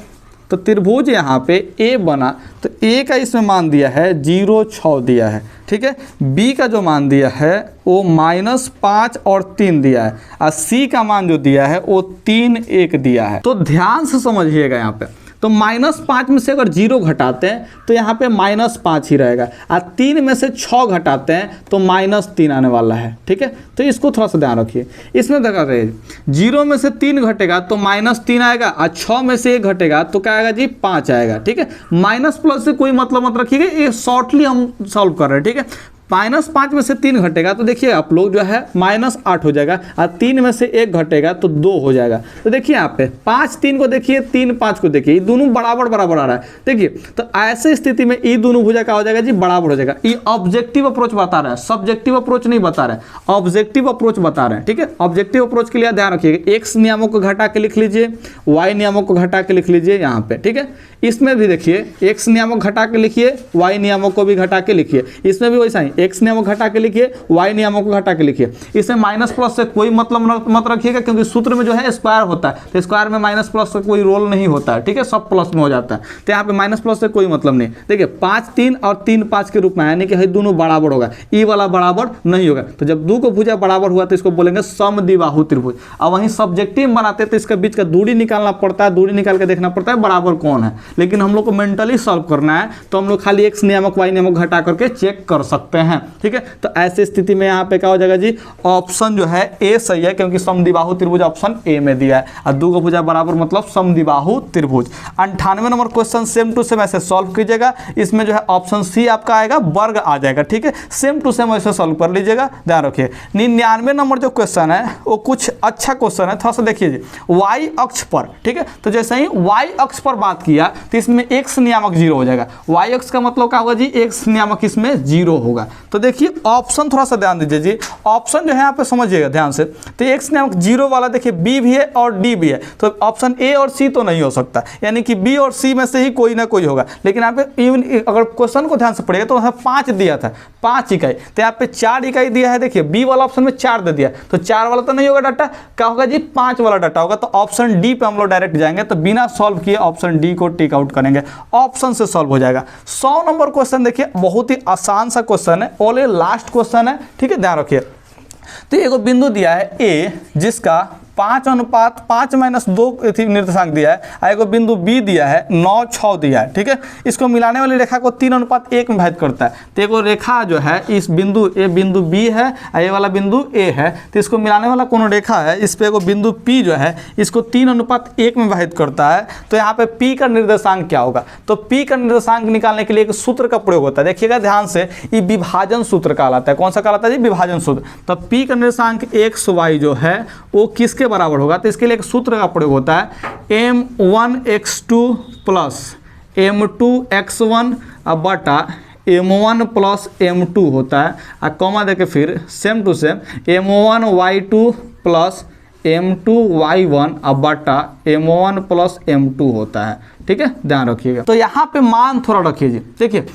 तो त्रिभुज यहाँ पे A बना, तो A का इसमें मान दिया है 0-6 दिया है, ठीक है। B का जो मान दिया है वो -5 और 3 दिया है, और C का मान जो दिया है वो 3-1 दिया है। तो ध्यान से समझिएगा यहाँ पे, तो -5 में से अगर 0 घटाते हैं तो यहाँ पे -5 ही रहेगा, और 3 में से 6 घटाते हैं तो -3 आने वाला है, ठीक है। तो इसको थोड़ा सा ध्यान रखिए। इसमें देखा रहे 0 में से 3 घटेगा तो -3 आएगा, और 6 में से 1 घटेगा तो क्या आएगा जी, 5 आएगा, ठीक है। माइनस प्लस से कोई मतलब मत रखिएगा, ये शॉर्टली हम सॉल्व कर रहे हैं, ठीक है। -5 में से 3 घटेगा तो देखिए आप लोग जो है -8 हो जाएगा, और 3 में से 1 घटेगा तो 2 हो जाएगा। तो देखिए यहाँ पे 5 3 को देखिए, 3 5 को देखिए, ये दोनों बराबर बराबर आ रहा है। देखिए तो ऐसे स्थिति में ये दोनों भुजा क्या हो जाएगा जी, बराबर हो जाएगा। ये ऑब्जेक्टिव अप्रोच बता रहा है, सब्जेक्टिव अप्रोच नहीं बता रहा है, ऑब्जेक्टिव अप्रोच बता रहे हैं। ठीक है, ऑब्जेक्टिव अप्रोच के लिए ध्यान रखिएगा, एक्स नियमों को घटा के लिख लीजिए, वाई नियमों को घटा के लिख लीजिए यहाँ पे। ठीक है, इसमें भी देखिए एक्स नियमों घटा के लिखिए, वाई नियमों को भी घटा के लिखिए, इसमें भी वैसा ही एक्स नियमों घटा के लिखिए, वाई नियमों को घटा के लिखिए। इसमें माइनस प्लस से कोई मतलब मत रखिएगा, क्योंकि सूत्र में जो है स्क्वायर होता है, तो स्क्वायर में माइनस प्लस से कोई रोल नहीं होता है। ठीक है, सब प्लस में हो जाता है, तो यहाँ पे माइनस प्लस से कोई मतलब नहीं। देखिए 5 3 और 3 5 के रूप में, यानी कि दोनों बराबर होगा, ई वाला बराबर नहीं होगा। तो जब दो को भुजा बराबर हुआ तो इसको बोलेंगे समद्विबाहु त्रिभुज। अब वहीं सब्जेक्टिव बनाते हैं तो इसके बीच का दूरी निकालना पड़ता है, दूरी निकाल के देखना पड़ता है बराबर कौन है। लेकिन हम लोग को मेंटली सॉल्व करना है, तो हम लोग खाली एक्स नियामक वाई नियामक घटा करके चेक कर सकते हैं। ठीक है, तो ऐसी स्थिति में यहाँ पे क्या हो जाएगा जी, ऑप्शन जो है ए सही है, क्योंकि समद्विबाहु त्रिभुज ऑप्शन ए में दिया है, और दो को भुजा बराबर मतलब समद्विबाहु त्रिभुज। 98 number question same to same ऐसे सॉल्व कीजिएगा। इसमें जो है ऑप्शन सी आपका आएगा, वर्ग आ जाएगा। ठीक है, सेम टू सेम ऐसे सॉल्व कर लीजिएगा, ध्यान रखिए। 99 नंबर जो क्वेश्चन है वो कुछ अच्छा क्वेश्चन है, थोड़ा सा देखिए जी। वाई अक्ष पर, ठीक है, तो जैसे ही वाई अक्ष पर बात किया तो इसमें एक्स नियामक 0 हो जाएगा। वाई अक्ष का मतलब क्या होगा जी, एक्स नियामक इसमें 0 होगा। तो देखिए ऑप्शन थोड़ा सा ध्यान दीजिए जी, ऑप्शन जो है यहाँ पे समझिएगा ध्यान से। तो एक्स नियामक 0 वाला देखिए बी भी है और डी भी है, तो ऑप्शन ए और सी तो नहीं हो सकता, यानी कि बी और सी में से ही कोई ना कोई होगा। लेकिन यहाँ पे इवन अगर क्वेश्चन को ध्यान से पढ़िएगा तो वहाँ 5 दिया था, 5 इकाई, तो यहाँ पे 4 इकाई दिया है। देखिए बी वाला ऑप्शन में 4 दे दिया, तो 4 वाला तो नहीं होगा डाटा, क्या होगा जी 5 वाला डाटा होगा। तो ऑप्शन डी पे हम लोग डायरेक्ट जाएंगे, तो बिना सॉल्व किए ऑप्शन डी को टिक आउट करेंगे, ऑप्शन से सॉल्व हो जाएगा। 100 नंबर क्वेश्चन देखिए, बहुत ही आसान सा क्वेश्चन है, ओनली लास्ट क्वेश्चन है। ठीक है, ध्यान रखिए। तो एक बिंदु दिया है ए, जिसका 5:5 - 2 निर्देशांक दिया है, और एक बिंदु बी दिया है 9 6 दिया है। ठीक है, इसको मिलाने वाली रेखा को 3:1 में भेद करता है। तो एक रेखा जो है इस बिंदु ए, बिंदु बी है, और ये वाला बिंदु ए है, तो इसको मिलाने वाला कौन रेखा है, इस पे एक बिंदु पी जो है इसको 3:1 में भेद करता है। तो यहाँ पे पी का निर्देशांक क्या होगा, तो पी का निर्देशांक निकालने के लिए एक सूत्र का प्रयोग होता है। देखिएगा ध्यान से, ये विभाजन सूत्र कहलाता है। कौन सा कहलाता है जी, विभाजन सूत्र। तो पी का निर्देशांक एक्स वाई जो है वो किसके बराबर होगा, तो इसके लिए एक सूत्र का प्रयोग होता है, m1x2 प्लस m2x1 बटा m1 प्लस m2 होता है, और कॉमा देके फिर same to same m1y2 plus m2y1 बटा m1 प्लस m2 होता है। ठीक है, ध्यान रखिएगा। तो यहाँ पे मान थोड़ा रखिए जी। देखिए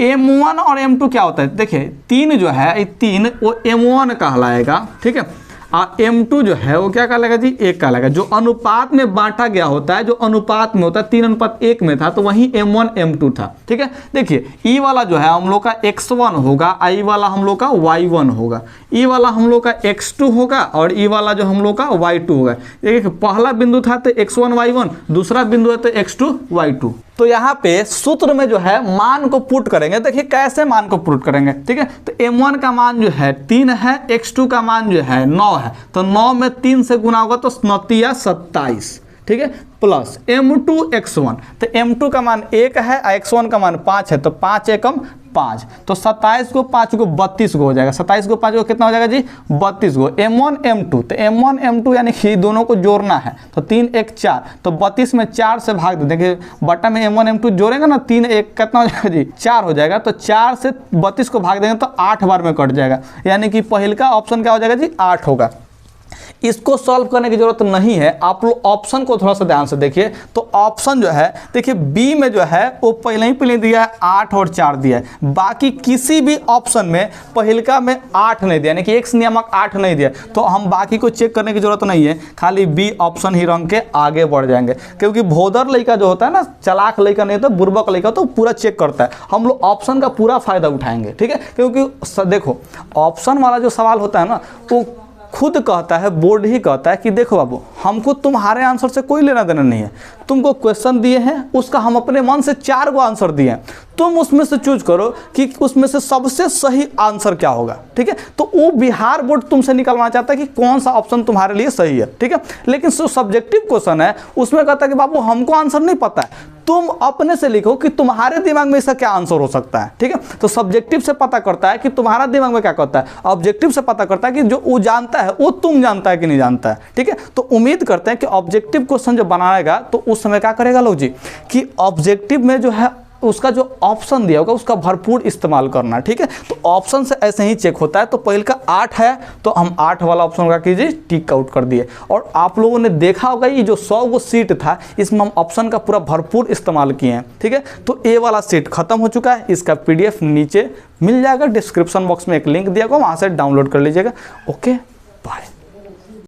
m1 और m2 क्या होता है, देखिए 3 जो है, ये 3 वो m1 कहलाएगा। ठीक है, और m2 जो है वो क्या कहलाएगा जी, 1 कहलाएगा। जो अनुपात में बांटा गया होता है, जो अनुपात में होता है 3:1 में था, तो वहीं m1 m2 था। ठीक है, देखिए ई वाला जो है हम लोग का x1 होगा, ई वाला हम लोग का y1 होगा, ई वाला हम लोग का x2 होगा, और ई वाला जो हम लोग का y2 होगा। देखिए पहला बिंदु था तो x1 y1, दूसरा बिंदु है तो x2 y2। तो यहाँ पे सूत्र में जो है मान को पुट करेंगे। देखिए कैसे मान को पुट करेंगे। ठीक है, तो m1 का मान जो है 3 है, x2 का मान जो है 9 है, तो 9 में 3 से गुना होगा तो 9 या 27। ठीक है, प्लस m2 x1, तो m2 का मान 1 है, x1 का मान 5 है, तो 5 एकम 5, तो 27 को 5 को 32 को हो जाएगा। 27 को 5 को कितना हो जाएगा जी, 32 को। m1 m2, तो m1 m2 यानी कि दोनों को जोड़ना है, तो 3 1 4, तो 32 में 4 से भाग दे। देखिए बटा में m1 m2 जोड़ेंगे ना, 3 1 कितना हो जाएगा जी, 4 हो जाएगा। तो 4 से 32 को भाग देंगे तो 8 बार में कट जाएगा, यानी कि पहले का ऑप्शन क्या हो जाएगा जी, 8 होगा। इसको सॉल्व करने की जरूरत नहीं है, आप लोग ऑप्शन को थोड़ा सा ध्यान से देखिए। तो ऑप्शन जो है देखिए बी में जो है वो पहले दिया है 8 और 4 दिया है, बाकी किसी भी ऑप्शन में पहिलका में 8 नहीं दिया, यानी कि एक्स नियामक 8 नहीं दिया। तो हम बाकी को चेक करने की जरूरत नहीं है, खाली बी ऑप्शन ही रंग के आगे बढ़ जाएंगे। क्योंकि भोदर लड़का जो होता है ना, चालाक लड़का नहीं होता, बुर्बक लड़का, तो पूरा चेक करता है। हम लोग ऑप्शन का पूरा फायदा उठाएंगे। ठीक है, क्योंकि देखो ऑप्शन वाला जो सवाल होता है ना, वो खुद कहता है, बोर्ड ही कहता है कि देखो बाबू, हमको तुम्हारे आंसर से कोई लेना देना नहीं है, तुमको क्वेश्चन दिए हैं, उसका हम अपने मन से 4 गो आंसर दिए हैं, तुम उसमें से चूज करो कि उसमें से सबसे सही आंसर क्या होगा। ठीक है, तो वो बिहार बोर्ड तुमसे निकलवाना चाहता है कि कौन सा ऑप्शन तुम्हारे लिए सही है। ठीक है, लेकिन जो सब्जेक्टिव क्वेश्चन है उसमें कहता है कि बाबू हमको आंसर नहीं पता है, तुम अपने से लिखो कि तुम्हारे दिमाग में इसका क्या आंसर हो सकता है। ठीक है, तो सब्जेक्टिव से पता करता है कि तुम्हारा दिमाग में क्या करता है, ऑब्जेक्टिव से पता करता है कि जो वो जानता है वो तुम जानता है कि नहीं जानता है। ठीक है, तो उम्मीद करते हैं कि ऑब्जेक्टिव क्वेश्चन जब बनाएगा तो उस समय क्या करेगा लोग जी, कि ऑब्जेक्टिव में जो है उसका जो ऑप्शन दिया होगा उसका भरपूर इस्तेमाल करना। ठीक है, तो ऑप्शन से ऐसे ही चेक होता है। तो पहले का 8 है तो हम 8 वाला ऑप्शन का कीजिए टिक आउट कर दिए। और आप लोगों ने देखा होगा ये जो 100 वो सीट था इसमें हम ऑप्शन का पूरा भरपूर इस्तेमाल किए हैं। ठीक है, तो ए वाला सीट खत्म हो चुका है, इसका PDF नीचे मिल जाएगा, डिस्क्रिप्शन बॉक्स में एक लिंक दिया होगा, वहाँ से डाउनलोड कर लीजिएगा। Okay, bye.